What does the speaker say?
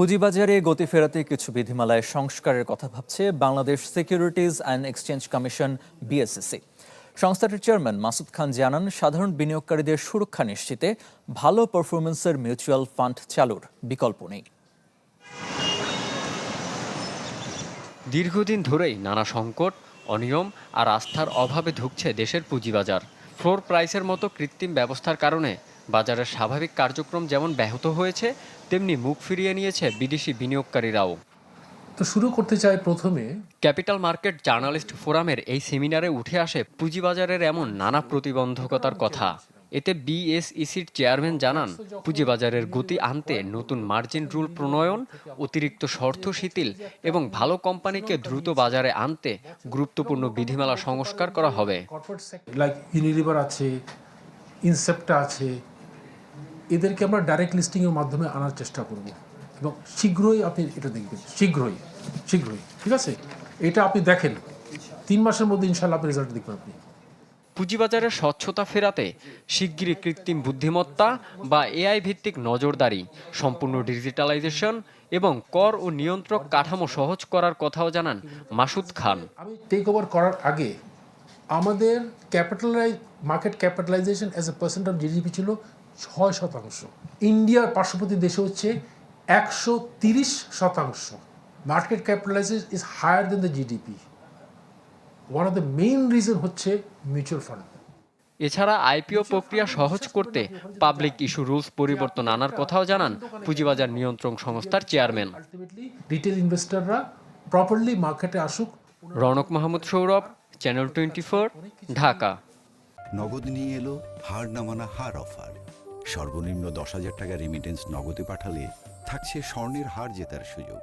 পুঁজিবাজারে গতি ফেরাতে কিছু বিধিমালায় সংস্কারের কথা ভাবছে Bangladesh securities and exchange commission BSEC. সংস্থাটির চেয়ারম্যান মাসুদ খান জানান, সাধারণ বিনিয়োগকারীদের সুরক্ষা নিশ্চিতে ভালো পারফরমেন্সের মিউচুয়াল ফান্ড চালুর বিকল্প নেই। দীর্ঘদিন ধরেই নানা সংকট, অনিয়ম আর আস্থার অভাবে ধুঁকছে দেশের পুঁজিবাজার। ফ্লোর প্রাইসের মতো কৃত্রিম ব্যবস্থার কারণে বাজারের স্বাভাবিক কার্যক্রম যেমন ব্যাহত হয়েছে, তেমনি মুখ ফিরিয়ে নিয়েছে বিদেশি বিনিয়োগকারীরাও। তো শুরু করতে চাই প্রথমে ক্যাপিটাল মার্কেট জার্নালিস্ট ফোরামের এই সেমিনারে উঠে আসে পুঁজিবাজারের এমন নানা প্রতিবন্ধকতার কথা। এতে বিএসইসির চেয়ারম্যান জানান, পুঁজিবাজারের গতি আনতে নতুন মার্জিন রুল প্রণয়ন, অতিরিক্ত শর্ত শিথিল এবং ভালো কোম্পানিকে দ্রুত বাজারে আনতে গুরুত্বপূর্ণ বিধিমালা সংস্কার করা হবে। লাইক ইউনিলিভার আছে, ইনসেপ্টা আছে, এদেরকে আমরা ডাইরেক্ট লিস্টিংয়ের মাধ্যমে আনার চেষ্টা করব এবং শীঘ্রই আপনি এটা দেখবেন। শীঘ্রই ঠিক আছে, এটা আপনি দেখেন 3 মাসের মধ্যে ইনশাআল্লাহ আপনি রেজাল্ট দেখবেন। আপনি পুঁজিবাজারের স্বচ্ছতা ফেরাতে শিগগিরই কৃত্রিম বুদ্ধিমত্তা বা এআই ভিত্তিক নজরদারি, সম্পূর্ণ ডিজিটালাইজেশন এবং কর ও নিয়ন্ত্রক কাঠামো সহজ করার কথাও জানান মাসুদ খান। আমি টেক ওভার করার আগে আমাদের market capitalisation as a percent of GDP ছিল 6%। ইন্ডিয়ার পার্শ্ববর্তী দেশে হচ্ছে 130%। Market capitalisation is higher than the GDP. One of the main reason হচ্ছে মিউচুয়াল ফান্ড। এছাড়া আইপিও প্রক্রিয়া সহজ করতে পাবলিক ইস্যু রুলস পরিবর্তন আনার কথাও জানান পুঁজিবাজার নিয়ন্ত্রণ সংস্থার চেয়ারম্যান। রিটেল ইনভেস্টররা প্রপারলি মার্কেটে আসুক। রৌনক মাহমুদ সৌরভ, চ্যানেল 24, ঢাকা। নগদ নিয়ে এলো হার না মানা হার অফার। সর্বনিম্ন 10,000 টাকা রেমিটেন্স নগদে পাঠালে থাকছে স্বর্ণের হার জেতার সুযোগ।